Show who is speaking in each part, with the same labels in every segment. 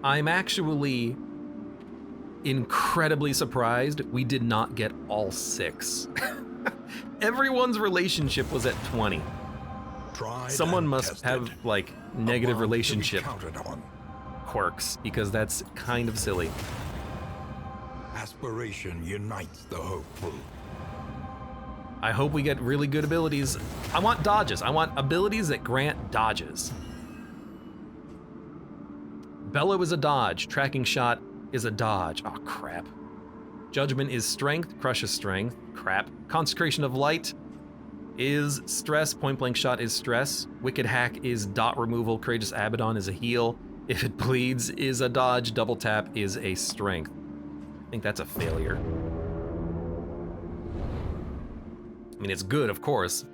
Speaker 1: I'm actually incredibly surprised we did not get all 6. Everyone's relationship was at 20. Someone must have, like, negative relationship quirks, because that's kind of silly.
Speaker 2: Aspiration unites the hopeful.
Speaker 1: I hope we get really good abilities. I want dodges. I want abilities that grant dodges. Bellow is a dodge. Tracking shot is a dodge. Oh, crap. Judgment is strength. Crush is strength. Crap. Consecration of light is stress. Point blank shot is stress. Wicked hack is dot removal. Courageous Abaddon is a heal. If it bleeds is a dodge. Double tap is a strength. I think that's a failure. I mean, it's good, of course,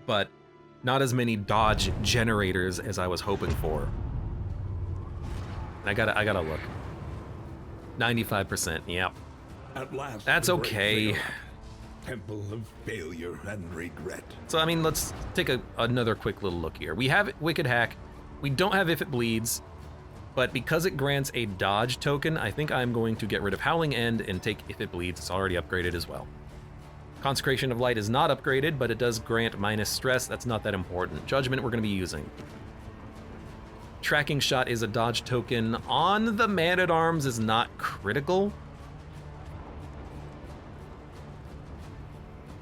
Speaker 1: but not as many dodge generators as I was hoping for. And I gotta look. 95%, yeah.
Speaker 2: At last,
Speaker 1: that's okay.
Speaker 2: Temple of failure and regret.
Speaker 1: So, I mean, let's take another quick little look here. We have Wicked Hack. We don't have If It Bleeds, but because it grants a dodge token, I think I'm going to get rid of Howling End and take If It Bleeds. It's already upgraded as well. Consecration of Light is not upgraded, but it does grant minus stress. That's not that important. Judgment we're going to be using. Tracking Shot is a dodge token. On the Man-at-Arms is not critical.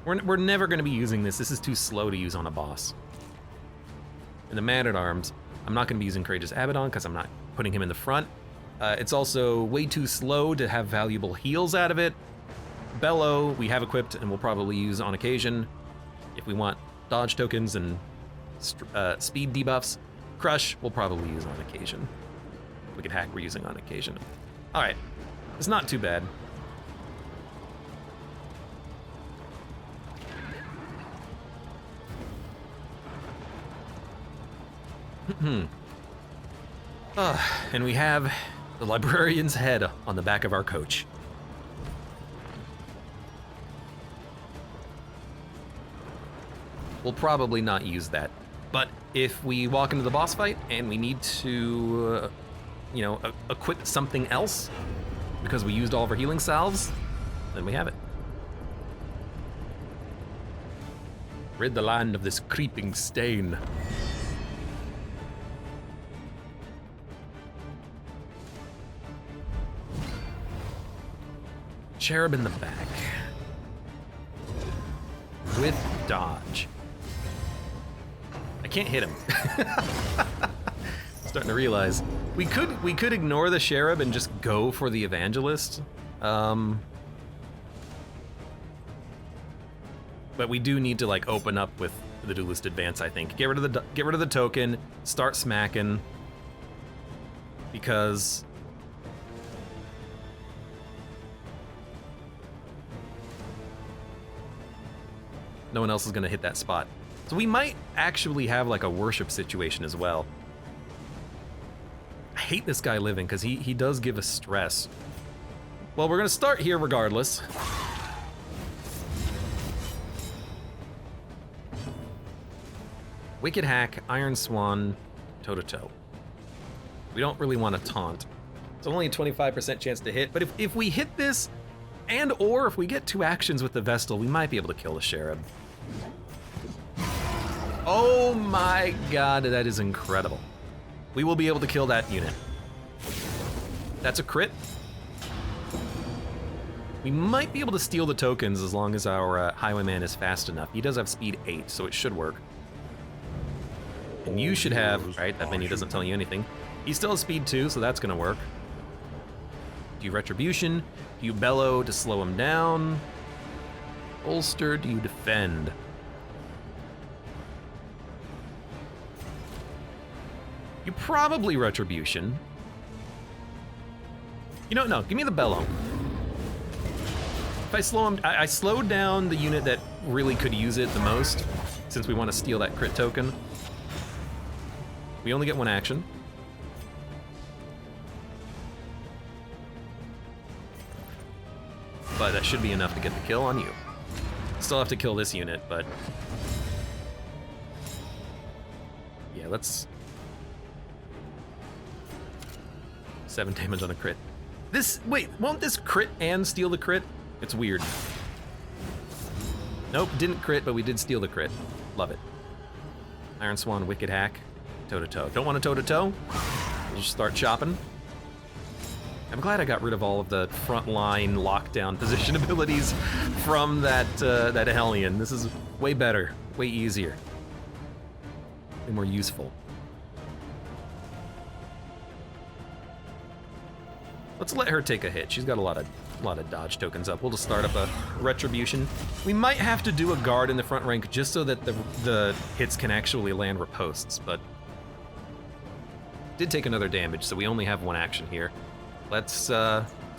Speaker 1: We're never going to be using this. This is too slow to use on a boss. In the Man-at-Arms, I'm not going to be using Courageous Abaddon because I'm not putting him in the front. It's also way too slow to have valuable heals out of it. Bellow, we have equipped and we'll probably use on occasion if we want dodge tokens and speed debuffs. Crush, we'll probably use on occasion. Wicked Hack, we're using on occasion. All right, it's not too bad. And we have the librarian's head on the back of our coach. We'll probably not use that. But if we walk into the boss fight and we need to, equip something else because we used all of our healing salves, then we have it. Rid the land of this creeping stain. Cherub in the back. With dodge. I can't hit him. Starting to realize we could ignore the Cherub and just go for the Evangelist. But we do need to like open up with the Duelist Advance, I think. Get rid of the token, start smacking, because no one else is gonna hit that spot. So we might actually have like a worship situation as well. I hate this guy living because he does give us stress. Well, we're gonna start here regardless. Wicked Hack, Iron Swan, toe-to-toe. We don't really want to taunt. It's only a 25% chance to hit, but if we hit this, or if we get 2 actions with the Vestal, we might be able to kill the Cherub. Oh my god, that is incredible. We will be able to kill that unit. That's a crit. We might be able to steal the tokens as long as our Highwayman is fast enough. He does have speed 8, so it should work. And you should have, right, that menu doesn't tell you anything. He still has speed 2, so that's gonna work. Do you Retribution? Do you Bellow to slow him down? Bolster, do you defend? You probably Retribution. You know, no, give me the Bellow. If I slow him, I slowed down the unit that really could use it the most, since we want to steal that crit token. We only get 1 action. But that should be enough to get the kill on you. Still have to kill this unit, but yeah, let's 7 damage on a crit. Wait, won't this crit and steal the crit? It's weird. Nope, didn't crit, but we did steal the crit. Love it. Iron Swan, Wicked Hack, toe-to-toe. Don't want a toe-to-toe? We'll just start chopping. I'm glad I got rid of all of the frontline lockdown position abilities from that Hellion. This is way better, way easier, way more useful. Let's let her take a hit. She's got a lot of dodge tokens up. We'll just start up a Retribution. We might have to do a guard in the front rank just so that the hits can actually land ripostes, but did take another damage, so we only have one action here. Let's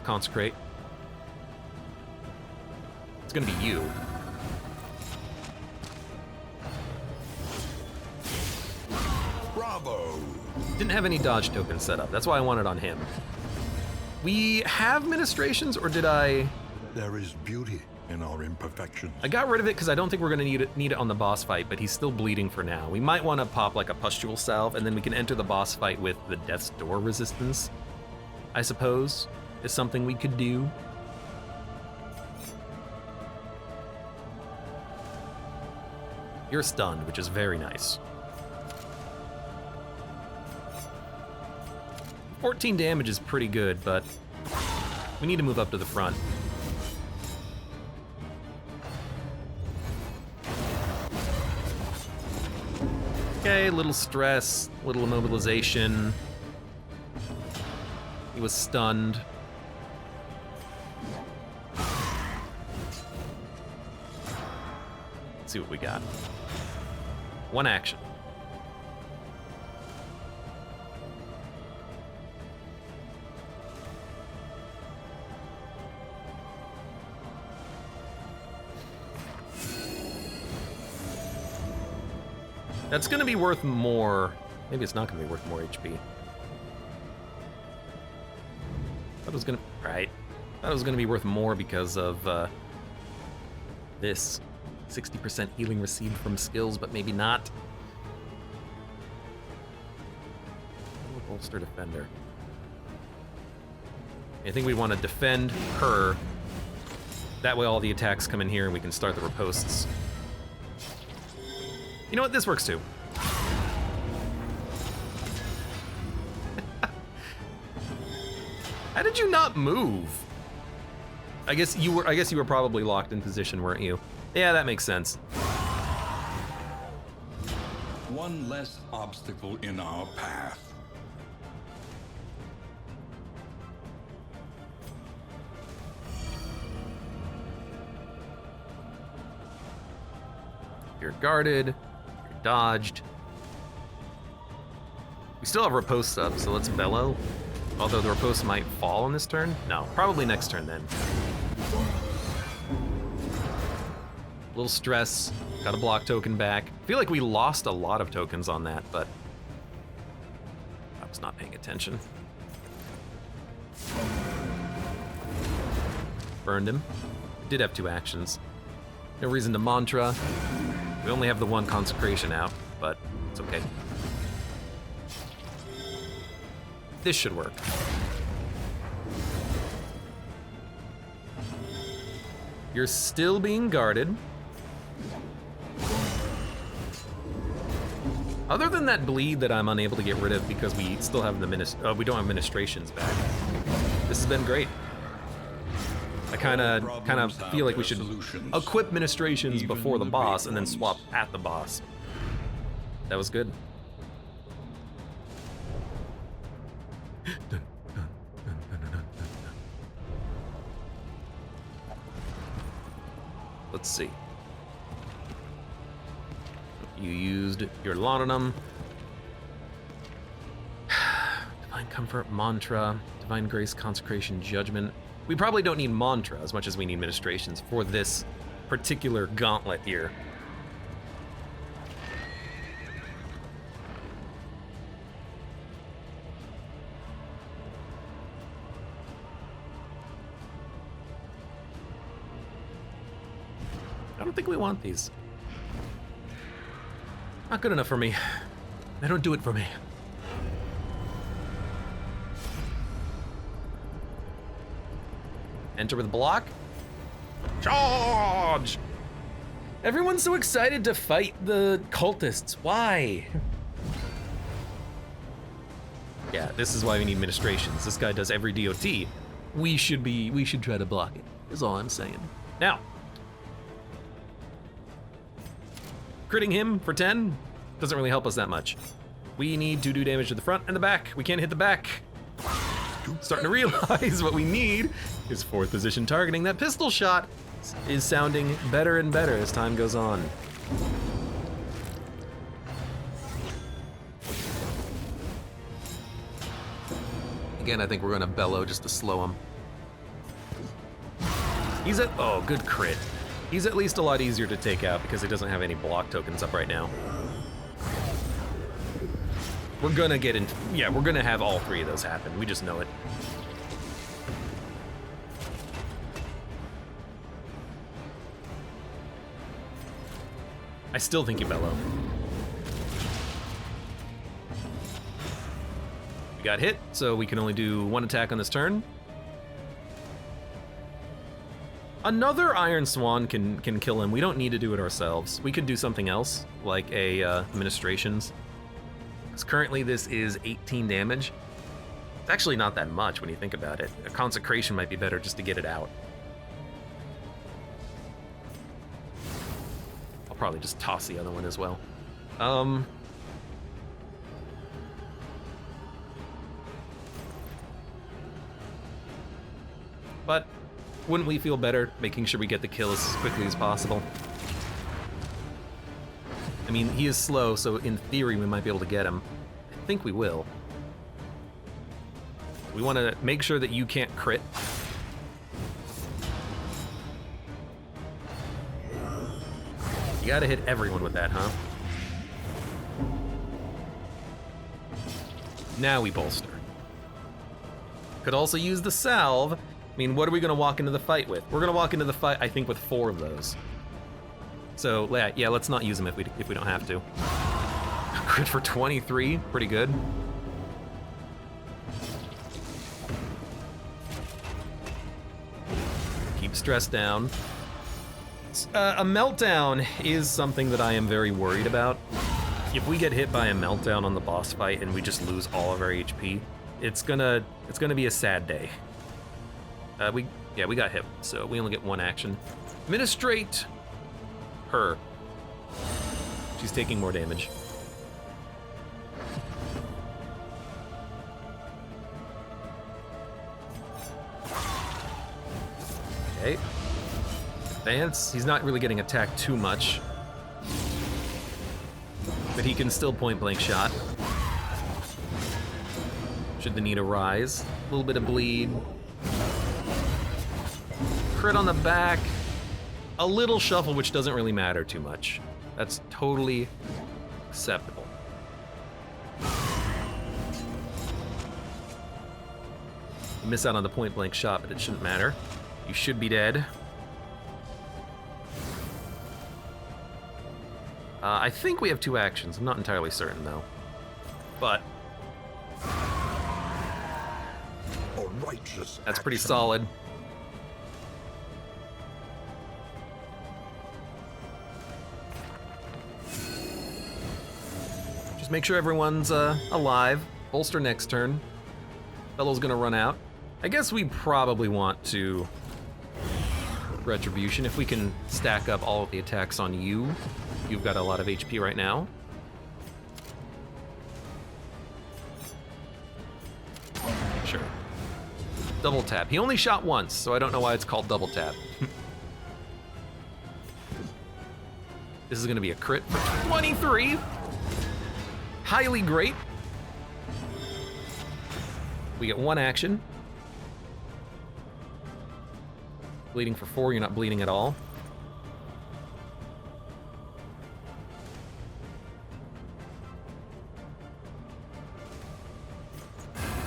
Speaker 1: consecrate. It's gonna be you.
Speaker 2: Bravo!
Speaker 1: Didn't have any dodge tokens set up. That's why I wanted on him. We have ministrations, or did I?
Speaker 2: There is beauty in our imperfections.
Speaker 1: I got rid of it because I don't think we're gonna need it on the boss fight, but he's still bleeding for now. We might want to pop like a pustule salve, and then we can enter the boss fight with the Death's Door resistance, I suppose, is something we could do. You're stunned, which is very nice. 14 damage is pretty good, but we need to move up to the front. Okay, little stress, little immobilization. He was stunned. Let's see what we got. One action. That's gonna be worth more. Maybe it's not gonna be worth more HP. Thought it was gonna, right. Thought it was gonna be worth more because of this 60% healing received from skills, but maybe not. Bolster defender. I think we want to defend her. That way all the attacks come in here and we can start the ripostes. You know what? This works too. How did you not move? I guess you were probably locked in position, weren't you? Yeah, that makes sense.
Speaker 2: One less obstacle in our path.
Speaker 1: You're guarded, you're dodged. We still have riposte up, so let's bellow. Although the riposte might fall on this turn? No, probably next turn then. A little stress, got a block token back. I feel like we lost a lot of tokens on that, but I was not paying attention. Burned him. Did have 2 actions. No reason to mantra. We only have the 1 consecration out, but it's okay. This should work. You're still being guarded. Other than that bleed that I'm unable to get rid of because we still have the we don't have ministrations back. This has been great. I kind of feel like we should equip ministrations before the boss and then swap at the boss. That was good. Let's see. You used your laudanum. Divine Comfort, Mantra, Divine Grace, Consecration, Judgment. We probably don't need Mantra as much as we need ministrations for this particular gauntlet here. I don't think we want these. Not good enough for me. They don't do it for me. Enter with block. Charge! Everyone's so excited to fight the cultists. Why? Yeah, this is why we need administrations. This guy does every DOT. We should try to block it, is all I'm saying. Now, critting him for 10 doesn't really help us that much. We need to do damage to the front and the back. We can't hit the back. Starting to realize what we need is 4th position targeting. That pistol shot is sounding better and better as time goes on. Again, I think we're gonna bellow just to slow him. He's at, oh, good crit. He's at least a lot easier to take out because he doesn't have any block tokens up right now. We're gonna get in, yeah, we're gonna have all 3 of those happen. We just know it. I still think you bellow. We got hit, so we can only do 1 attack on this turn. Another Iron Swan can kill him. We don't need to do it ourselves. We could do something else, like a administrations. Because currently this is 18 damage. It's actually not that much when you think about it. A consecration might be better just to get it out. I'll probably just toss the other one as well. But wouldn't we feel better making sure we get the kill as quickly as possible? I mean, he is slow, so in theory we might be able to get him. I think we will. We want to make sure that you can't crit. You gotta hit everyone with that, huh? Now we bolster. Could also use the salve. I mean, what are we gonna walk into the fight with? We're gonna walk into the fight, I think, with 4 of those. So, yeah, let's not use them if we don't have to. Crit for 23, pretty good. Keep stress down. A meltdown is something that I am very worried about. If we get hit by a meltdown on the boss fight and we just lose all of our HP, it's gonna be a sad day. We got hit, so we only get 1 action. Administrate her. She's taking more damage. Okay. Advance. He's not really getting attacked too much. But he can still point blank shot. Should the need arise. A little bit of bleed. Crit on the back. A little shuffle, which doesn't really matter too much. That's totally acceptable. You miss out on the point blank shot, but it shouldn't matter. You should be dead. I think we have 2 actions. I'm not entirely certain though. But that's pretty solid. Just make sure everyone's alive. Bolster next turn. Fellow's gonna run out. I guess we probably want to Retribution if we can stack up all of the attacks on you. You've got a lot of HP right now. Sure. Double tap. He only shot once, so I don't know why it's called double tap. This is gonna be a crit for 23. Highly great. We get 1 action. Bleeding for 4, you're not bleeding at all.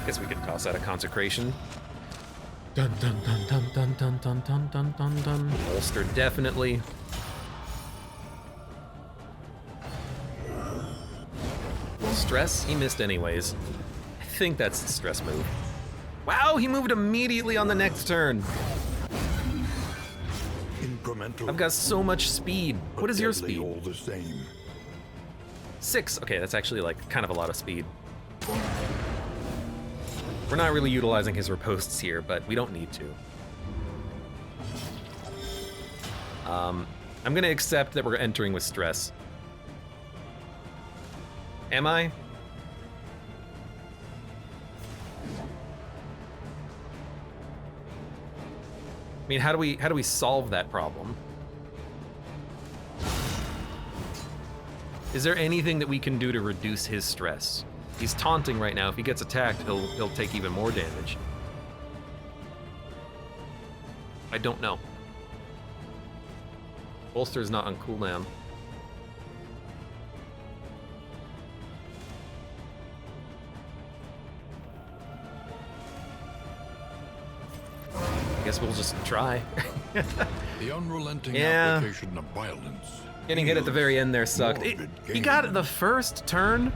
Speaker 1: Guess we could toss out a consecration. Dun dun dun dun dun dun dun dun dun dun dun. Bolster definitely. Stress? He missed anyways. I think that's the stress move. Wow, he moved immediately on the next turn.
Speaker 2: Incremental.
Speaker 1: I've got so much speed.
Speaker 2: but
Speaker 1: What is your
Speaker 2: deadly
Speaker 1: speed?
Speaker 2: All the same.
Speaker 1: 6. Okay, that's actually like kind of a lot of speed. We're not really utilizing his riposts here, but we don't need to. I'm gonna accept that we're entering with stress. Am I? I mean, how do we solve that problem? Is there anything that we can do to reduce his stress? He's taunting right now. If he gets attacked, he'll take even more damage. I don't know. Bolster's not on cooldown. I guess we'll just try.
Speaker 2: The unrelenting
Speaker 1: Yeah.
Speaker 2: application of violence.
Speaker 1: Getting hit at the very end there sucked.
Speaker 2: Morbid
Speaker 1: He got
Speaker 2: gain.
Speaker 1: it the first turn.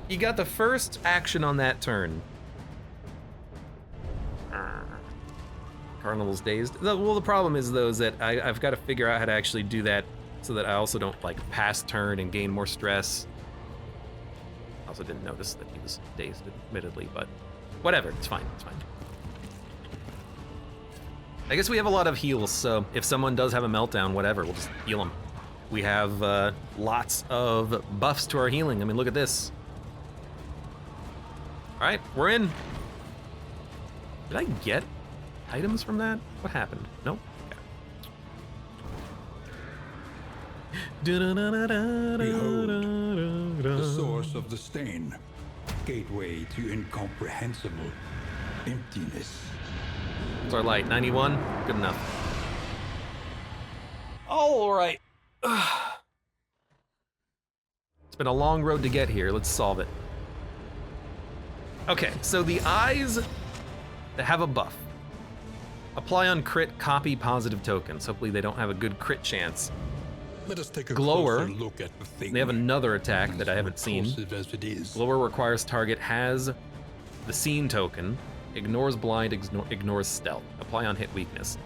Speaker 1: He got the first action on that turn. Carnival's dazed. Well, the problem is though is that I've got to figure out how to actually do that so that I also don't like pass turn and gain more stress. Also didn't notice that he was dazed, admittedly, but whatever. It's fine. It's fine. I guess we have a lot of heals, so if someone does have a meltdown, whatever, we'll just heal them. We have lots of buffs to our healing. I mean, look at this. All right, we're in. Did I get items from that? What happened? Nope.
Speaker 2: Behold, the source of the stain. Gateway to incomprehensible emptiness.
Speaker 1: It's our light. 91. Good enough. All right. It's been a long road to get here. Let's solve it. Okay, so the eyes that have a buff. Apply on crit, copy positive tokens. Hopefully they don't have a good crit chance.
Speaker 2: Let us take a
Speaker 1: Glower.
Speaker 2: closer look at the thing.
Speaker 1: They have another attack that I haven't seen.
Speaker 2: Repulsive as it is.
Speaker 1: Glower requires target has the scene token, ignores blind, ignores stealth. Apply on hit weakness.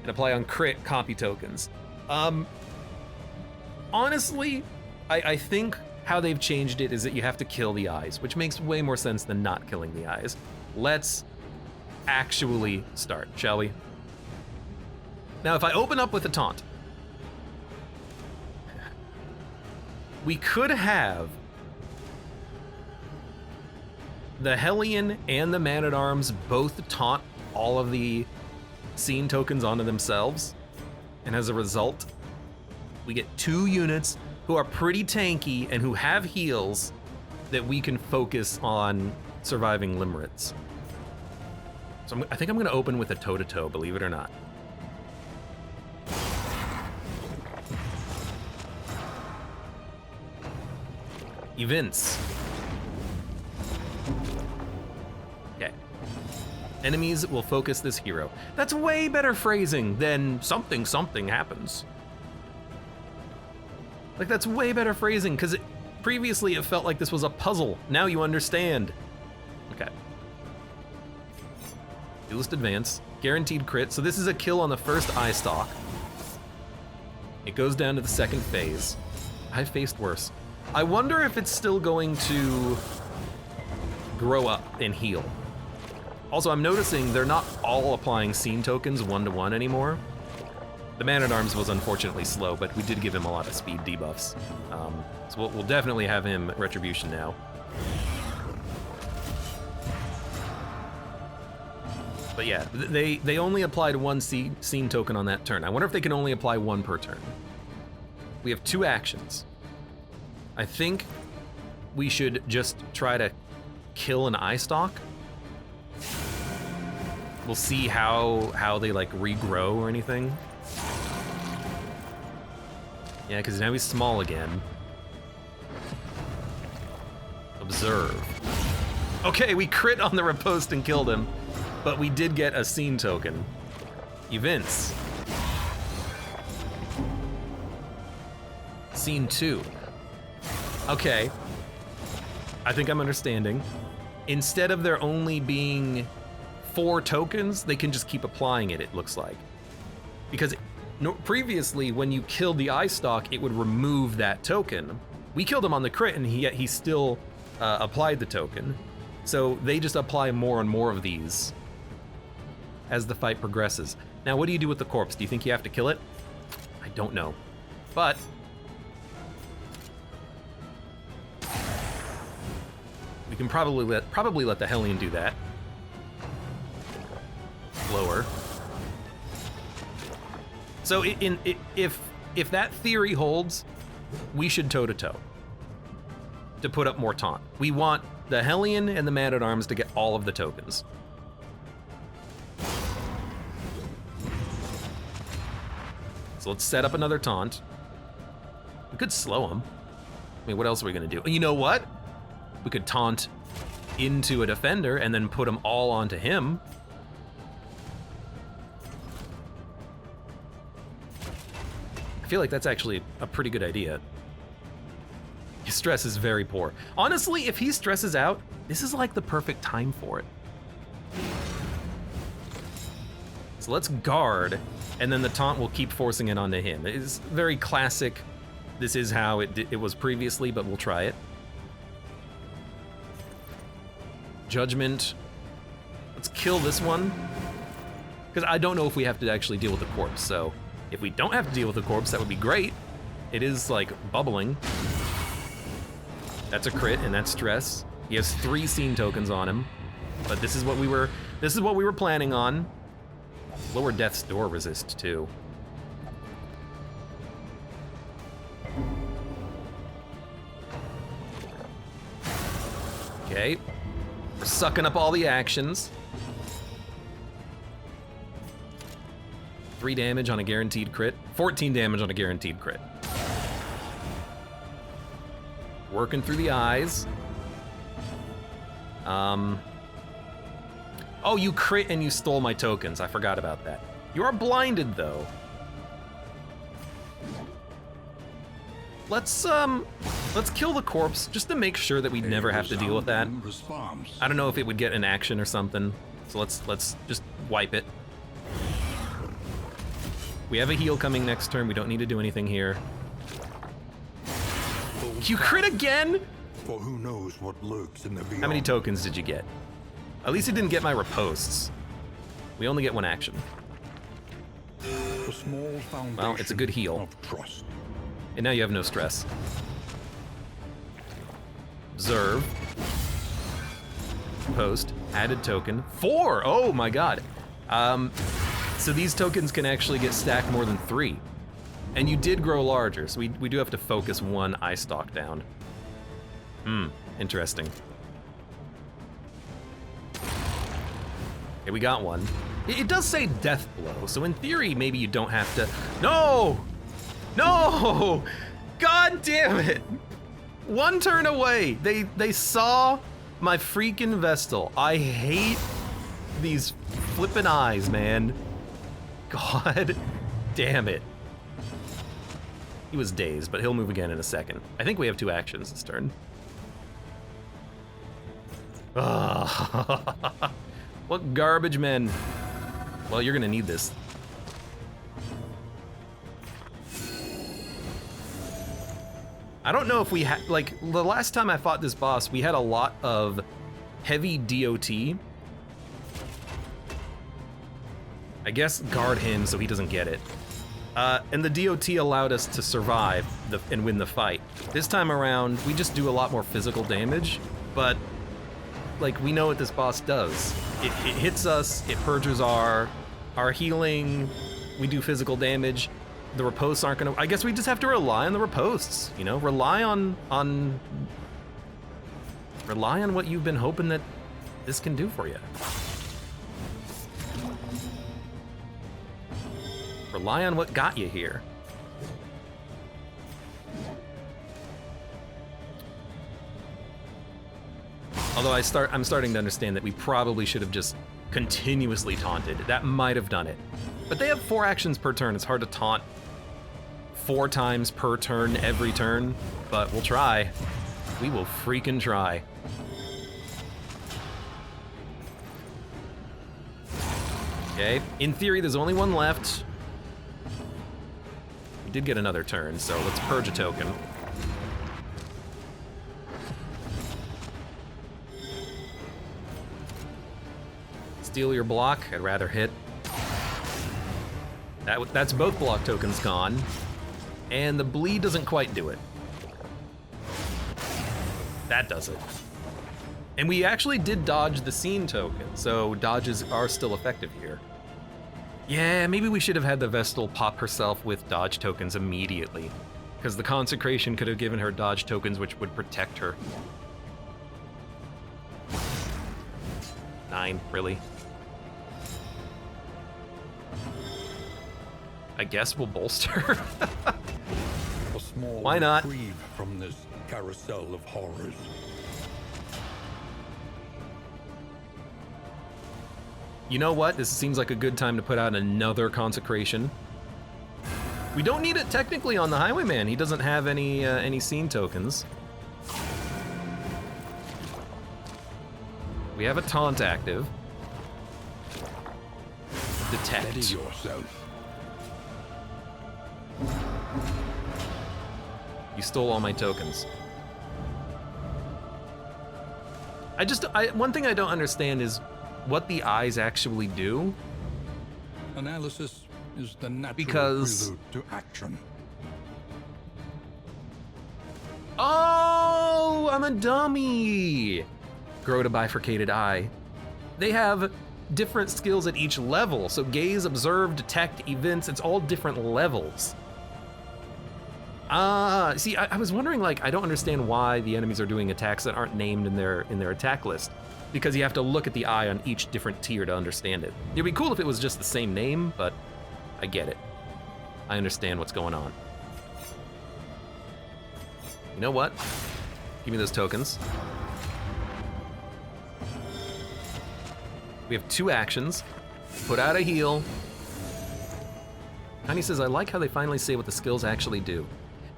Speaker 1: And apply on crit, copy tokens. Honestly, I think how they've changed it is that you have to kill the eyes, which makes way more sense than not killing the eyes. Let's actually start, shall we? Now, if I open up with a taunt, we could have the Hellion and the Man-at-Arms both taunt all of the scene tokens onto themselves, and as a result, we get 2 units who are pretty tanky and who have heals that we can focus on surviving limerits. So I think I'm gonna open with a toe-to-toe, believe it or not. Events. Okay. Enemies will focus this hero. That's way better phrasing than something happens. Like, that's way better phrasing, because previously it felt like this was a puzzle. Now you understand. Okay. Duelist advance, guaranteed crit. So this is a kill on the first eye stalk. It goes down to the second phase. I've faced worse. I wonder if it's still going to grow up and heal. Also, I'm noticing they're not all applying scene tokens 1-to-1 anymore. The Man-at-Arms was unfortunately slow, but we did give him a lot of speed debuffs. So we'll definitely have him Retribution now. But yeah, they only applied 1 scene token on that turn. I wonder if they can only apply 1 per turn. We have 2 actions. I think we should just try to kill an eye stalk. We'll see how they like regrow or anything. Yeah, because now he's small again. Observe. Okay, we crit on the riposte and killed him, but we did get a scene token. Events. Scene 2. Okay. I think I'm understanding. Instead of there only being 4 tokens, they can just keep applying it, it looks like. Because previously, when you killed the eye stalk, it would remove that token. We killed him on the crit, and he still applied the token. So they just apply more and more of these as the fight progresses. Now, what do you do with the corpse? Do you think you have to kill it? I don't know. But we can probably let the Hellion do that. Lower. So if that theory holds, we should toe-to-toe to put up more taunt. We want the Hellion and the Man-at-Arms to get all of the tokens. So let's set up another taunt. We could slow him. I mean, what else are we gonna do? You know what? We could taunt into a defender and then put them all onto him. I feel like that's actually a pretty good idea. His stress is very poor. Honestly, if he stresses out, this is like the perfect time for it. So let's guard, and then the taunt will keep forcing it onto him. It's very classic. This is how it was previously, but we'll try it. Judgment. Let's kill this one. Because I don't know if we have to actually deal with the corpse, so if we don't have to deal with the corpse, that would be great. It is like bubbling. That's a crit, and that's stress. He has 3 scene tokens on him, but this is what we were planning on. Lower death's door resist too. Okay, we're sucking up all the actions. 3 damage on a guaranteed crit, 14 damage on a guaranteed crit. Working through the eyes. Oh, you crit and you stole my tokens. I forgot about that. You are blinded though. Let's kill the corpse just to make sure that we never have to deal with that. I don't know if it would get an action or something. So let's just wipe it. We have a heal coming next turn. We don't need to do anything here. You crit again?
Speaker 2: For who knows what lurks in the beyond.
Speaker 1: How many tokens did you get? At least it didn't get my riposts. We only get 1 action.
Speaker 2: A small foundation
Speaker 1: well, it's a good heal.
Speaker 2: of trust.
Speaker 1: And now you have no stress. Observe. Post. Added token. 4! Oh my god. So these tokens can actually get stacked more than 3. And you did grow larger, so we do have to focus 1 eye stalk down. Interesting. Okay, we got 1. It does say death blow, so in theory, maybe you don't have to. No! No! God damn it! 1 turn away. They saw my freaking Vestal. I hate these flippin' eyes, man. God damn it. He was dazed, but he'll move again in a second. I think we have 2 actions this turn. What garbage men. Well, you're gonna need this. I don't know if we had, like, the last time I fought this boss, we had a lot of heavy DOT. I guess guard him so he doesn't get it. And the DOT allowed us to survive and win the fight. This time around, we just do a lot more physical damage, but like we know what this boss does. It hits us, it purges our healing, we do physical damage. The riposts aren't gonna, I guess we just have to rely on the riposts, you know? Rely on what you've been hoping that this can do for you. Rely on what got you here. Although I'm starting to understand that we probably should have just continuously taunted. That might have done it. But they have 4 actions per turn. It's hard to taunt 4 times per turn every turn, but we'll try. We will freaking try. Okay, in theory, there's only one left. We did get another turn, so let's purge a token. Steal your block, I'd rather hit. That's both block tokens gone. And the bleed doesn't quite do it. That does it. And we actually did dodge the scene token, so dodges are still effective here. Yeah, maybe we should have had the Vestal pop herself with dodge tokens immediately, because the consecration could have given her dodge tokens which would protect her. 9, really? I guess we'll bolster.
Speaker 2: A small
Speaker 1: Why not?
Speaker 2: reprieve from this carousel of horrors.
Speaker 1: You know what? This seems like a good time to put out another consecration. We don't need it technically on the Highwayman. He doesn't have any scene tokens. We have a taunt active. Detect.
Speaker 2: Steady yourself.
Speaker 1: You stole all my tokens. One thing I don't understand is what the eyes actually do.
Speaker 2: Analysis is the natural
Speaker 1: Because-
Speaker 2: prelude to action.
Speaker 1: Oh, I'm a dummy. Grow to bifurcated eye. They have different skills at each level. So gaze, observe, detect, events, it's all different levels. See, I was wondering, like, I don't understand why the enemies are doing attacks that aren't named in their attack list. Because you have to look at the eye on each different tier to understand it. It'd be cool if it was just the same name, but I get it. I understand what's going on. You know what? Give me those tokens. We have 2 actions. Put out a heal. Tiny says, I like how they finally say what the skills actually do.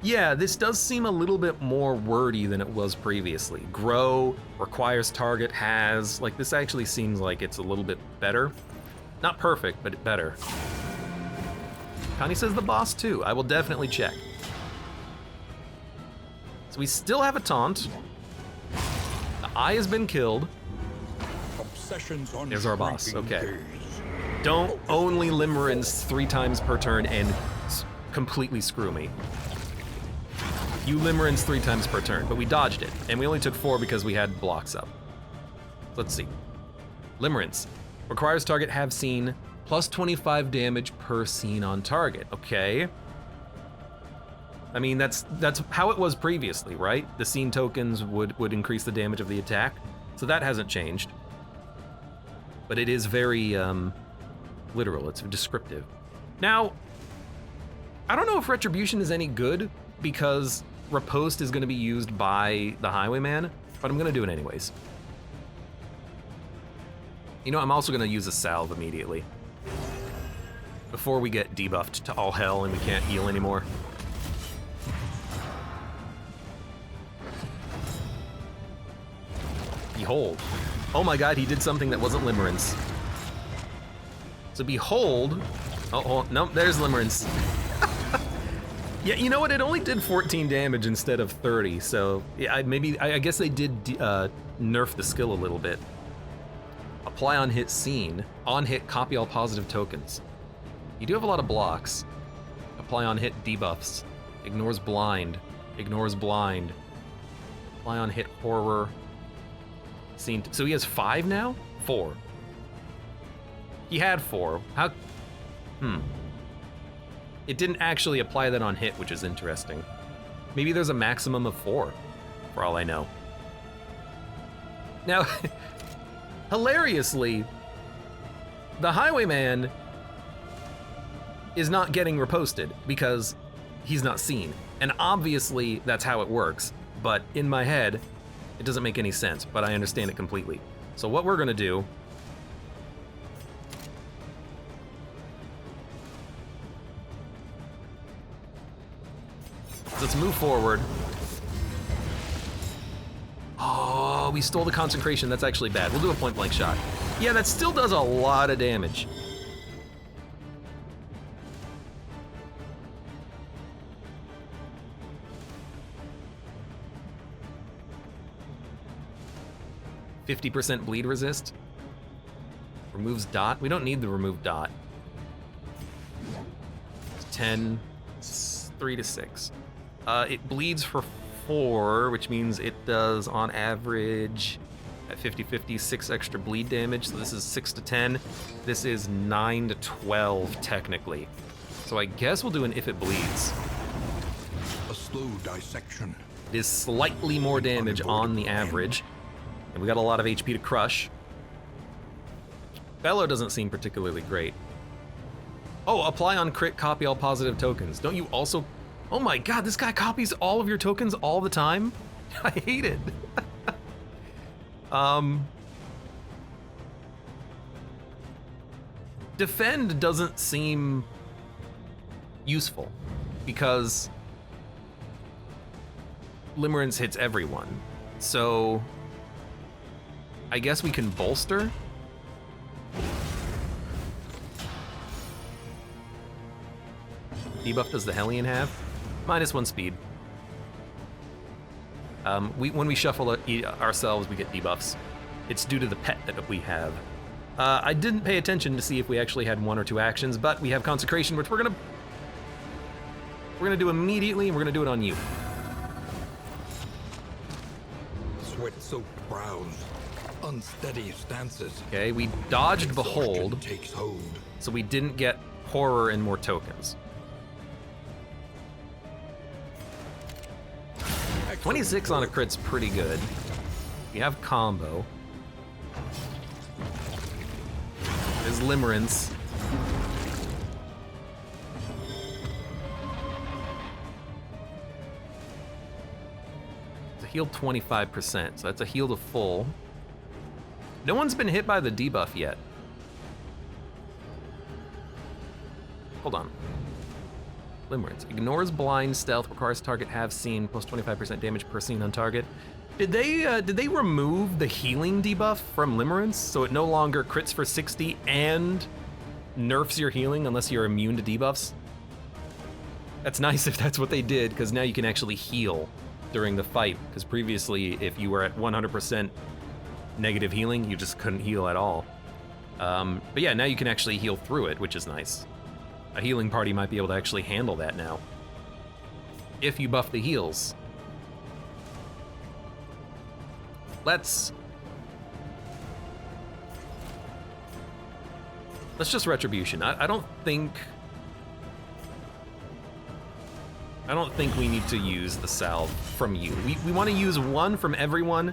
Speaker 1: Yeah, this does seem a little bit more wordy than it was previously. Grow, requires target, has, like this actually seems like it's a little bit better. Not perfect, but better. Connie says the boss too. I will definitely check. So we still have a taunt. The eye has been killed.
Speaker 2: Obsessions on
Speaker 1: There's our boss,
Speaker 2: shrinking
Speaker 1: okay.
Speaker 2: gaze.
Speaker 1: Don't only limerence 3 times per turn and completely screw me. You limerence 3 times per turn, but we dodged it, and we only took 4 because we had blocks up. Let's see. Limerence. Requires target have seen, plus 25 damage per scene on target. Okay. I mean, that's how it was previously, right? The scene tokens would increase the damage of the attack, so that hasn't changed. But it is very literal, it's descriptive. Now, I don't know if Retribution is any good, because Riposte is going to be used by the Highwayman, but I'm going to do it anyways. You know, I'm also going to use a salve immediately. Before we get debuffed to all hell and we can't heal anymore. Behold. Oh my god, he did something that wasn't limerence. So behold. Oh, no, there's limerence. Yeah, you know what? It only did 14 damage instead of 30, so yeah, I guess they did nerf the skill a little bit. Apply on hit scene. On hit, copy all positive tokens. You do have a lot of blocks. Apply on hit debuffs. Ignores blind. Ignores blind. Apply on hit horror. Scene. So he has 5 now? 4. He had 4. How? It didn't actually apply that on hit, which is interesting. Maybe there's a maximum of 4, for all I know. Now, hilariously, the Highwayman is not getting riposted because he's not seen. And obviously, that's how it works. But in my head, it doesn't make any sense, but I understand it completely. So what we're gonna do let's move forward. Oh, we stole the consecration. That's actually bad. We'll do a point blank shot. Yeah, that still does a lot of damage. 50% bleed resist. Removes dot. We don't need the remove dot. 10, 3 to 6. It bleeds for 4, which means it does on average at 50-50 6 extra bleed damage. So this is 6 to 10. This is 9 to 12 technically. So I guess we'll do an if it bleeds.
Speaker 2: A slow dissection.
Speaker 1: It is slightly more damage on the average, and we got a lot of HP to crush. Bellow doesn't seem particularly great. Oh, apply on crit, copy all positive tokens. Don't you also... Oh my god, this guy copies all of your tokens all the time? I hate it. Defend doesn't seem useful because Limerence hits everyone. So I guess we can bolster. Debuff does the Hellion have? -1 speed. When we shuffle ourselves, we get debuffs. It's due to the pet that we have. I didn't pay attention to see if we actually had 1 or 2 actions, but we have Consecration, which we're gonna do immediately, and we're gonna do it on you.
Speaker 2: Sweat-soaked brows, unsteady stances.
Speaker 1: Okay, we dodged Behold,
Speaker 2: Takes hold.
Speaker 1: so we didn't get Horror and more tokens. 26 on a crit's pretty good. We have combo. There's Limerence. It's a heal 25%, so that's a heal to full. No one's been hit by the debuff yet. Hold on. Limerence. Ignores blind, stealth, requires target have seen, plus 25% damage per scene on target. Did they remove the healing debuff from Limerence so it no longer crits for 60 and nerfs your healing unless you're immune to debuffs? That's nice if that's what they did, because now you can actually heal during the fight, because previously if you were at 100% negative healing, you just couldn't heal at all. But yeah, now you can actually heal through it, which is nice. A healing party might be able to actually handle that now, if you buff the heals. Let's just Retribution. I don't think we need to use the salve from you. We want to use 1 from everyone.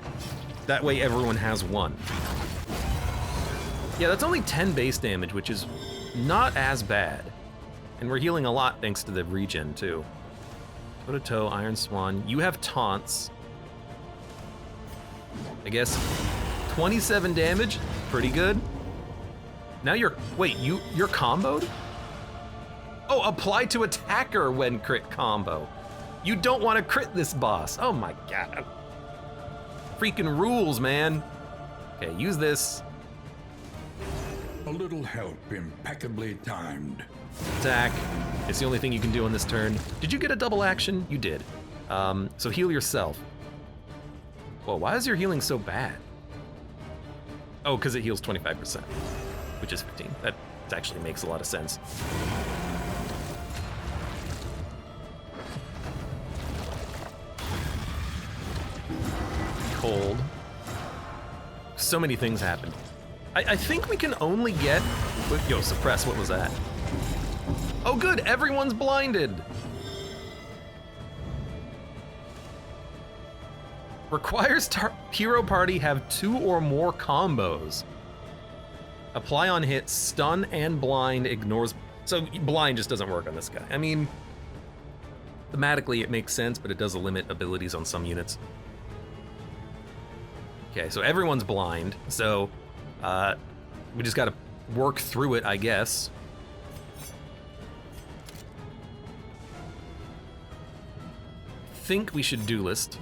Speaker 1: That way everyone has 1. Yeah, that's only 10 base damage, which is not as bad. And we're healing a lot thanks to the regen too. Toe to toe, Iron Swan. You have taunts. I guess 27 damage, pretty good. Now you're comboed? Oh, apply to attacker when crit combo. You don't want to crit this boss. Oh my god. Freaking rules, man. Okay, use this.
Speaker 2: A little help impeccably timed.
Speaker 1: Attack. It's the only thing you can do on this turn. Did you get a double action? You did. So heal yourself. Whoa, why is your healing so bad? Oh, because it heals 25%, which is 15. That actually makes a lot of sense. Cold. So many things happened. I think we can only get... Yo, suppress, what was that? Oh good, everyone's blinded! Requires hero party have 2 or more combos. Apply on hit, stun and blind, ignores... So blind just doesn't work on this guy. I mean, thematically it makes sense, but it does limit abilities on some units. Okay, so everyone's blind, so we just gotta work through it, I guess. Think we should duelist.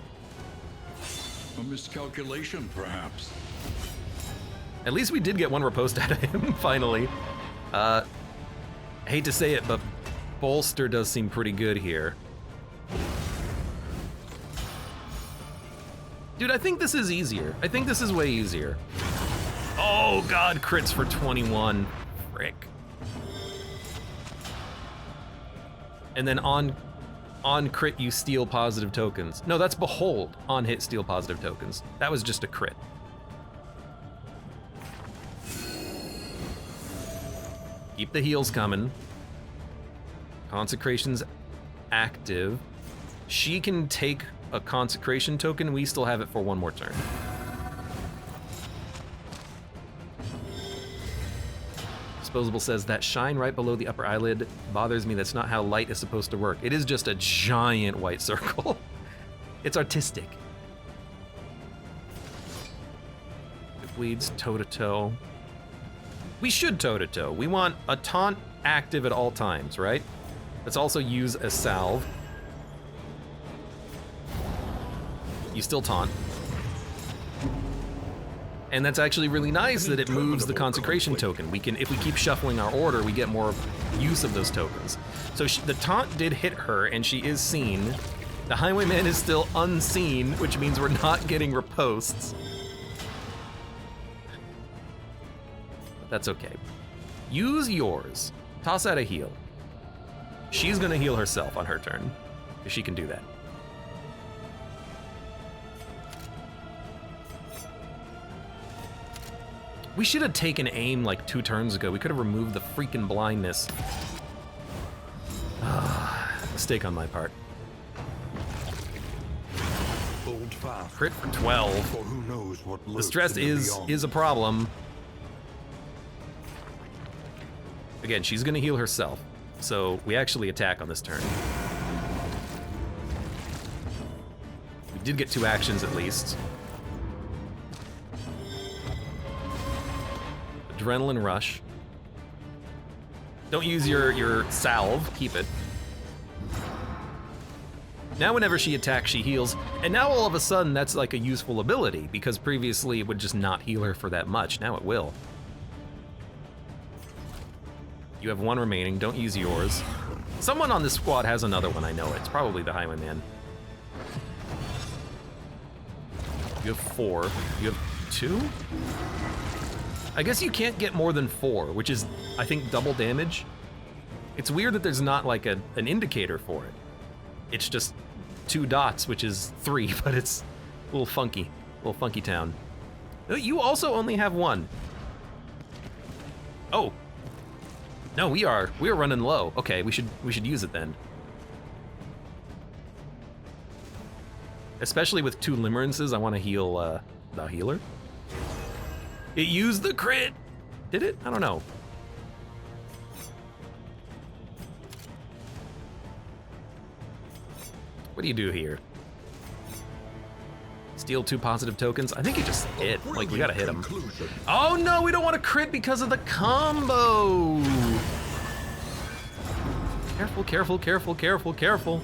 Speaker 2: A miscalculation, perhaps.
Speaker 1: At least we did get 1 riposte out of him, finally. I hate to say it, but bolster does seem pretty good here. Dude, I think this is easier. I think this is way easier. Oh god, crits for 21. Frick. And then on crit, you steal positive tokens. No, that's behold. On hit, steal positive tokens. That was just a crit. Keep the heals coming. Consecration's active. She can take a consecration token. We still have it for one more turn. Disposable says that shine right below the upper eyelid bothers me. That's not how light is supposed to work. It is just a giant white circle. It's artistic. It bleeds toe-to-toe. We should toe-to-toe. We want a taunt active at all times, right? Let's also use a salve. You still taunt. And that's actually really nice that it moves the consecration token. We can, if we keep shuffling our order, we get more use of those tokens. So the taunt did hit her, and she is seen. The Highwayman is still unseen, which means we're not getting riposts. But that's okay. Use yours. Toss out a heal. She's gonna heal herself on her turn, if she can do that. We should have taken aim like 2 turns ago. We could have removed the freaking blindness. Mistake on my part.
Speaker 2: Hold fast.
Speaker 1: Crit for 12.
Speaker 2: For who knows what
Speaker 1: The
Speaker 2: lurks
Speaker 1: stress
Speaker 2: in the
Speaker 1: is
Speaker 2: beyond.
Speaker 1: a problem. Again, she's gonna heal herself. So we actually attack on this turn. We did get 2 actions at least. Adrenaline rush. Don't use your salve, keep it. Now whenever she attacks, she heals, and now all of a sudden that's like a useful ability, because previously it would just not heal her for that much. Now it will. You have 1 remaining, don't use yours. Someone on this squad has another one, I know it. It's probably the Highwayman. You have 4. You have 2? I guess you can't get more than 4, which is, I think, double damage. It's weird that there's not like an indicator for it. It's just 2 dots, which is 3, but it's a little funky town. You also only have 1. Oh. No, we are running low. Okay, we should use it then. Especially with 2 limerances, I want to heal the healer. It used the crit! Did it? I don't know. What do you do here? Steal 2 positive tokens? I think he just hit. Like, we gotta hit him. Oh no, we don't want to crit because of the combo! Careful, careful, careful, careful, careful.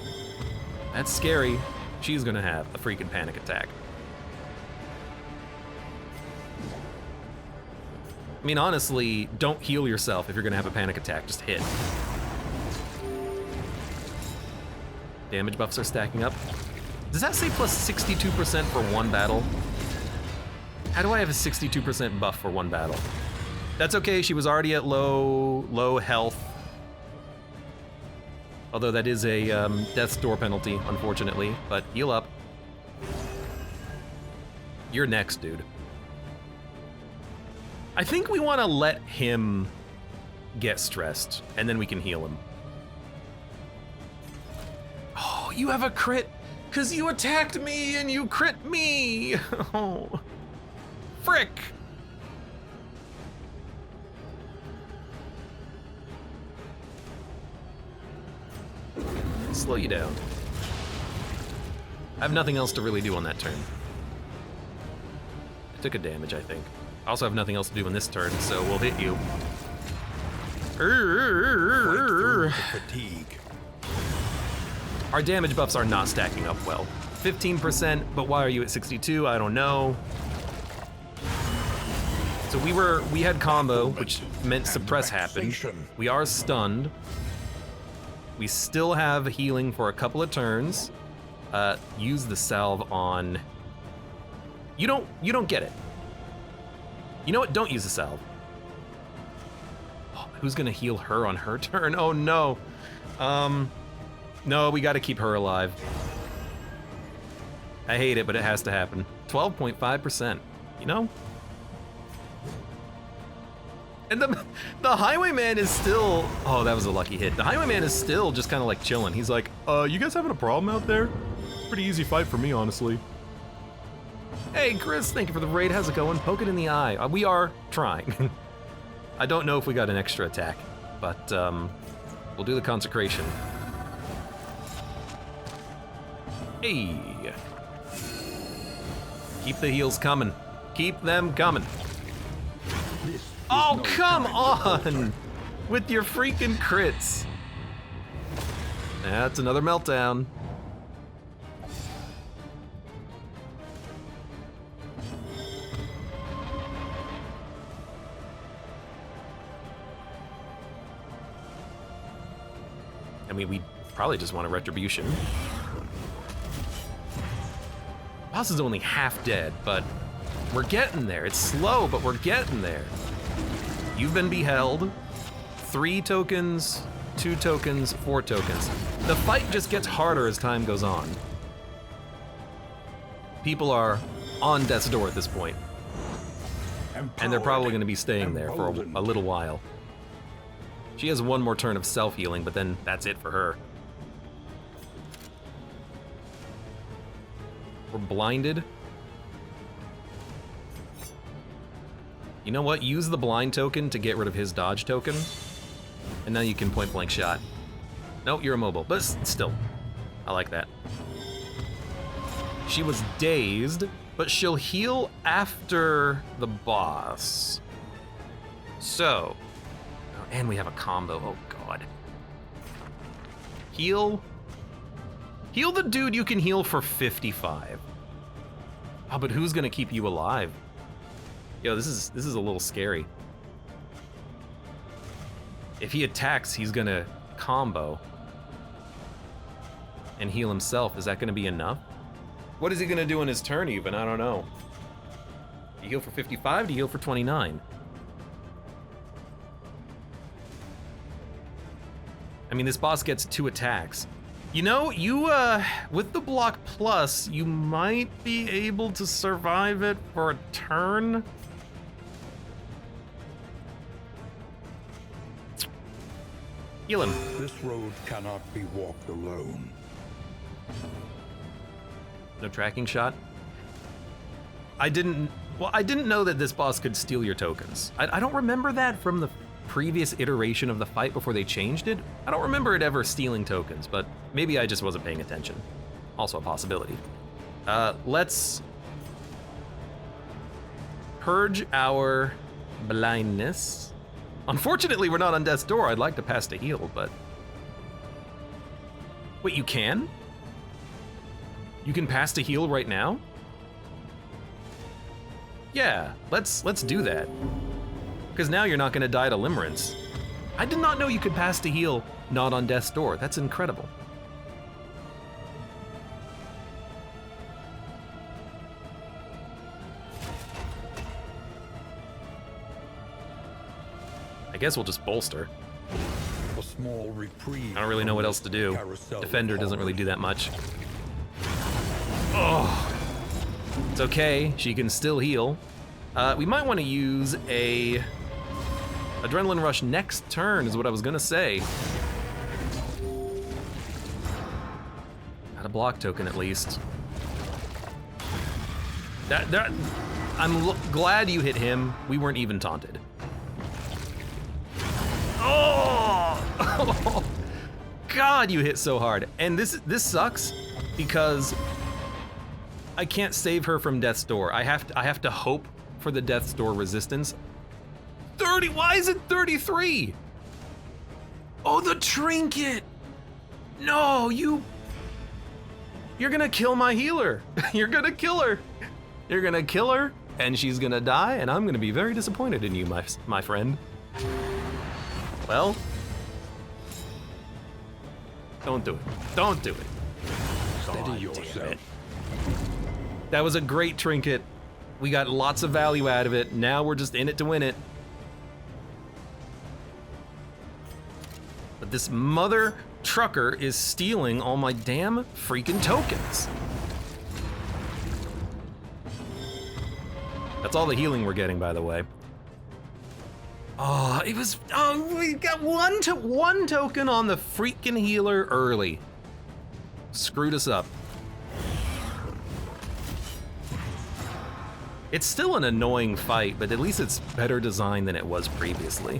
Speaker 1: That's scary. She's gonna have a freaking panic attack. I mean, honestly, don't heal yourself if you're gonna have a panic attack, just hit. Damage buffs are stacking up. Does that say plus 62% for 1 battle? How do I have a 62% buff for 1 battle? That's okay, she was already at low health. Although that is a death's door penalty, unfortunately, but heal up. You're next, dude. I think we want to let him get stressed, and then we can heal him. Oh, you have a crit, because you attacked me and you crit me! Oh, frick! Slow you down. I have nothing else to really do on that turn. I took a damage, I think. I also have nothing else to do in this turn, so we'll hit you.
Speaker 2: Fatigue.
Speaker 1: Our damage buffs are not stacking up well. 15%, but why are you at 62? I don't know. So we had combo, which meant suppress happened. We are stunned. We still have healing for a couple of turns. Use the salve on You don't get it. You know what? Don't use the salve. Oh, who's gonna heal her on her turn? Oh no. No, we gotta keep her alive. I hate it, but it has to happen. 12.5%, you know? And the Highwayman is still, oh, that was a lucky hit. The Highwayman is still just kind of like chilling. He's like, you guys having a problem out there? Pretty easy fight for me, honestly. Hey, Chris, thank you for the raid. How's it going? Poke it in the eye. We are trying. I don't know if we got an extra attack, but we'll do the consecration. Hey. Keep the heals coming. Keep them coming. Oh, come on! With your freaking crits. That's another meltdown. I mean, we probably just want a retribution. Boss is only half dead, but we're getting there. It's slow, but we're getting there. You've been beheld. 3 tokens, 2 tokens, 4 tokens. The fight just gets harder as time goes on. People are on death's door at this point. And they're probably going to be staying there for a little while. She has 1 more turn of self-healing, but then that's it for her. We're blinded. You know what? Use the blind token to get rid of his dodge token. And now you can point blank shot. Nope, you're immobile, but still. I like that. She was dazed, but she'll heal after the boss. So, oh, and we have a combo, oh God. Heal. Heal the dude you can heal for 55. Oh, but who's gonna keep you alive? Yo, this is a little scary. If he attacks, he's gonna combo and heal himself. Is that gonna be enough? What is he gonna do in his turn even? I don't know. Do you heal for 55? Do you heal for 29? I mean, this boss gets 2 attacks. You know, you, with the block plus, you might be able to survive it for a turn. Heal him.
Speaker 2: This road cannot be walked alone.
Speaker 1: No tracking shot? I didn't know that this boss could steal your tokens. I don't remember that from the previous iteration of the fight before they changed it. I don't remember it ever stealing tokens, but maybe I just wasn't paying attention. Also a possibility. Let's purge our blindness. Unfortunately, we're not on death's door. I'd like to pass to heal, but... Wait, you can? You can pass to heal right now? Yeah, let's do that. Because now you're not gonna die to limerence. I did not know you could pass to heal not on death's door. That's incredible. I guess we'll just bolster.
Speaker 2: A small reprieve.
Speaker 1: I don't really know what else to do. Defender doesn't really do that much. Oh, it's okay. She can still heal. We might want to use a adrenaline rush next turn is what I was gonna say. Got a block token at least. I'm glad you hit him. We weren't even taunted. Oh! God, you hit so hard. And this sucks because I can't save her from death's door. I have to hope for the death's door resistance. 30, why is it 33? Oh, the trinket. No, you're gonna kill my healer. You're gonna kill her. You're gonna kill her and she's gonna die and I'm gonna be very disappointed in you, my friend. Well, don't do it. Don't do it.
Speaker 2: Steady yourself.
Speaker 1: That was a great trinket. We got lots of value out of it. Now we're just in it to win it. But this mother trucker is stealing all my damn freaking tokens. That's all the healing we're getting, by the way. Oh, it was, oh, we got one token on the freaking healer early. Screwed us up. It's still an annoying fight, but at least it's better designed than it was previously.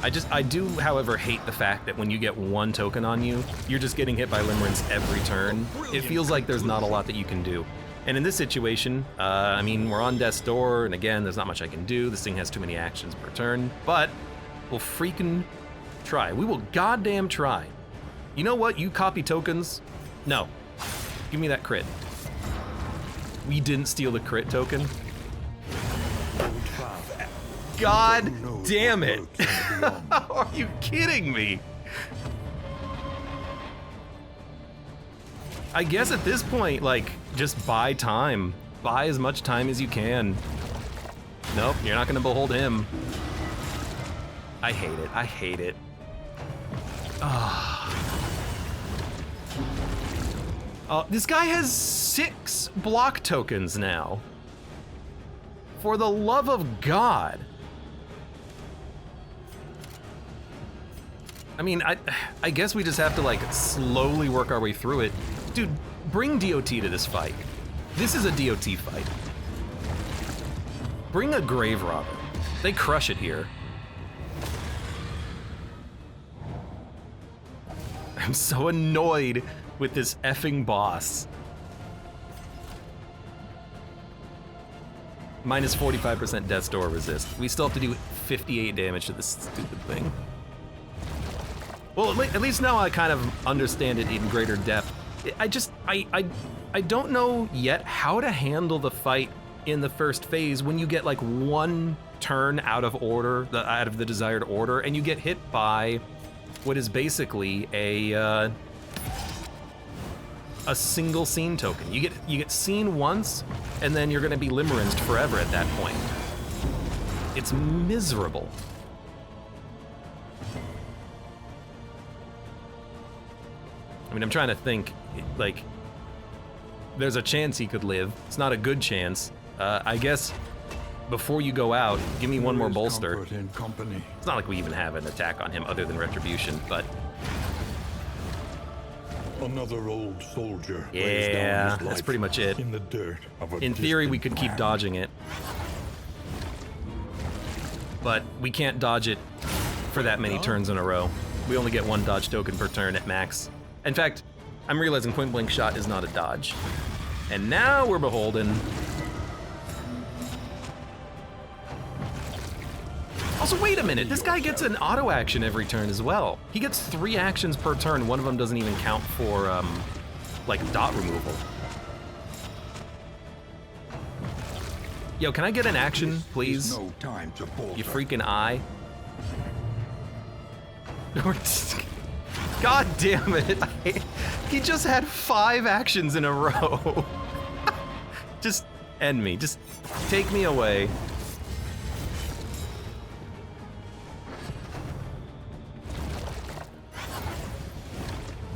Speaker 1: I do, however, hate the fact that when you get one token on you, you're just getting hit by limerence every turn. It feels like there's not a lot that you can do. And in this situation, I mean, we're on death's door, and again, there's not much I can do. This thing has too many actions per turn, but we'll freaking try. We will goddamn try. You know what, you copy tokens? No. Give me that crit. We didn't steal the crit token. God damn it. Are you kidding me? I guess at this point, like, just buy time. Buy as much time as you can. Nope, you're not gonna behold him. I hate it, I hate it. Oh, this guy has 6 block tokens now. For the love of God. I mean, I guess we just have to, like, slowly work our way through it. Dude, bring DOT to this fight. This is a DOT fight. Bring a grave robber. They crush it here. I'm so annoyed with this effing boss. Minus 45% death's door resist. We still have to do 58 damage to this stupid thing. Well, at least now I kind of understand it in greater depth. I don't know yet how to handle the fight in the first phase when you get like one turn out of order, out of the desired order, and you get hit by what is basically a single scene token. You get seen once, and then you're gonna be limerenced forever at that point. It's miserable. I mean, I'm trying to think, like, there's a chance he could live. It's not a good chance. I guess before you go out, give me one more bolster. It's not like we even have an attack on him other than retribution, but...
Speaker 2: Another old soldier.
Speaker 1: Yeah, that's pretty much it.
Speaker 2: In the dirt of a
Speaker 1: In theory, we
Speaker 2: distant
Speaker 1: could keep
Speaker 2: land.
Speaker 1: dodging it. But we can't dodge it for that many turns in a row. We only get 1 dodge token per turn at max. In fact, I'm realizing point blank shot is not a dodge. And now we're beholden. Also, wait a minute, this guy gets an auto action every turn as well. He gets 3 actions per turn. One of them doesn't even count for, like, dot removal. Yo, can I get an action, please?
Speaker 2: No time to
Speaker 1: You freaking eye. God damn it. He just had 5 actions in a row. Just end me. Just take me away.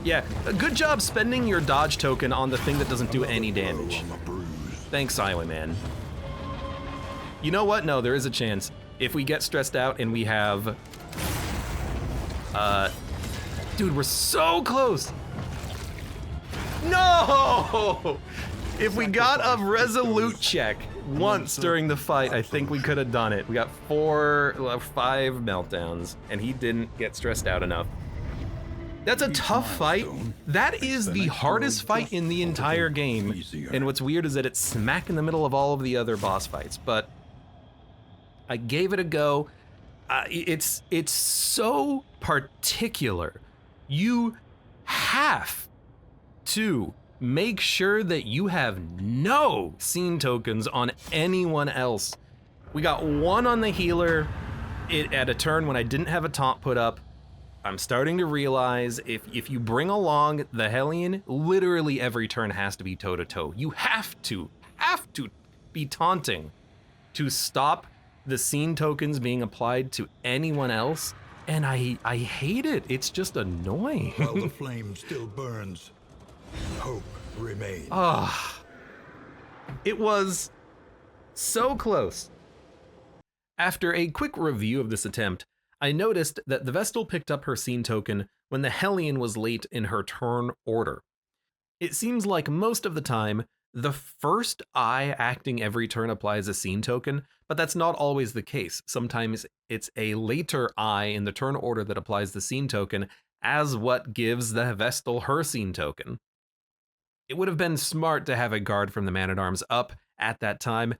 Speaker 1: Yeah, a good job spending your dodge token on the thing that doesn't do any damage. Thanks, Highwayman. You know what? No, there is a chance. If we get stressed out and we have... Dude, we're so close! No! If we got a resolute check once during the fight, I think we could have done it. We got 5 meltdowns, and he didn't get stressed out enough. That's a tough fight. That is the hardest fight in the entire game. And what's weird is that it's smack in the middle of all of the other boss fights, but I gave it a go. It's so particular. You have to make sure that you have no scene tokens on anyone else. We got 1 on the healer at a turn when I didn't have a taunt put up. I'm starting to realize if you bring along the Hellion, literally every turn has to be toe-to-toe. You have to be taunting to stop the scene tokens being applied to anyone else, and I hate it. It's just annoying.
Speaker 2: While the flame still burns, hope remains.
Speaker 1: It was so close. After a quick review of this attempt, I noticed that the Vestal picked up her scene token when the Hellion was late in her turn order. It seems like most of the time, the first eye acting every turn applies a scene token, but that's not always the case. Sometimes it's a later eye in the turn order that applies the scene token as what gives the Vestal her scene token. It would have been smart to have a guard from the Man-at-Arms up at that time.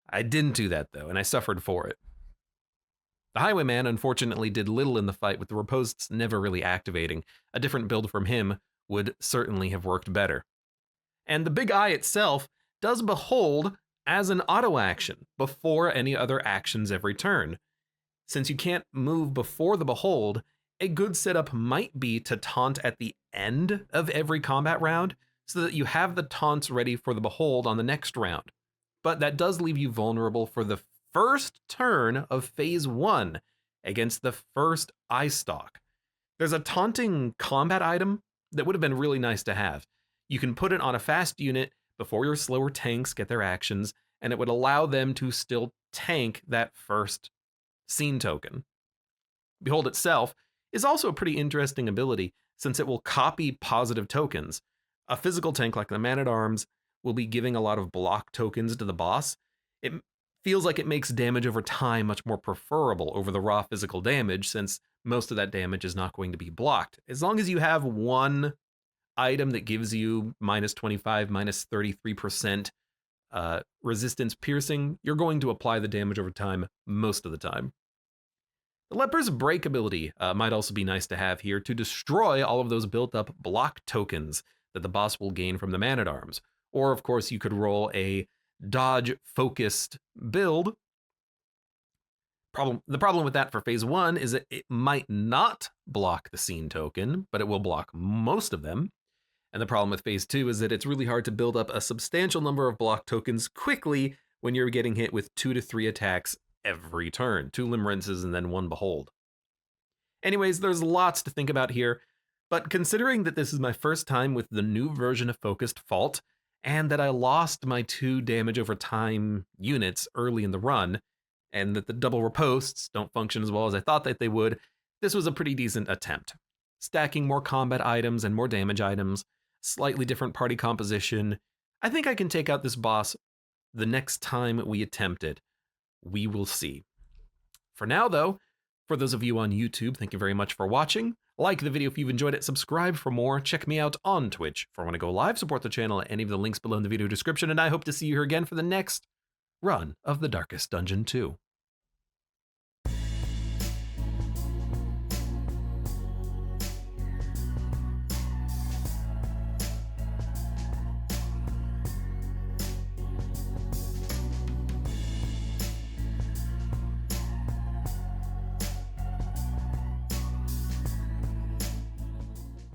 Speaker 1: I didn't do that though, and I suffered for it. The Highwayman unfortunately did little in the fight, with the ripostes never really activating. A different build from him would certainly have worked better. And the Big Eye itself does Behold as an auto action before any other actions every turn. Since you can't move before the Behold, a good setup might be to taunt at the end of every combat round so that you have the taunts ready for the Behold on the next round. But that does leave you vulnerable for the first turn of Phase 1 against the first Eye Stalk. There's a taunting combat item that would have been really nice to have. You can put it on a fast unit before your slower tanks get their actions, and it would allow them to still tank that first scene token. Behold itself is also a pretty interesting ability, since it will copy positive tokens. A physical tank like the Man-at-Arms will be giving a lot of block tokens to the boss. It feels like it makes damage over time much more preferable over the raw physical damage, since most of that damage is not going to be blocked. As long as you have one item that gives you minus 25, minus 33% resistance piercing, you're going to apply the damage over time most of the time. The Leper's Break ability might also be nice to have here to destroy all of those built-up block tokens that the boss will gain from the Man-at-Arms. Or, of course, you could roll a dodge-focused build. The problem with that for Phase 1 is that it might not block the scene token, but it will block most of them. And the problem with Phase 2 is that it's really hard to build up a substantial number of block tokens quickly when you're getting hit with 2 to 3 attacks every turn, 2 Limerences and then 1 Behold. Anyways, there's lots to think about here, but considering that this is my first time with the new version of Focused Fault, and that I lost my 2 damage over time units early in the run, and that the double ripostes don't function as well as I thought that they would, this was a pretty decent attempt. Stacking more combat items and more damage items, slightly different party composition. I think I can take out this boss the next time we attempt it. We will see. For now, though, for those of you on YouTube, thank you very much for watching. Like the video if you've enjoyed it, subscribe for more, check me out on Twitch for when I go live, support the channel at any of the links below in the video description, and I hope to see you here again for the next run of the Darkest Dungeon 2.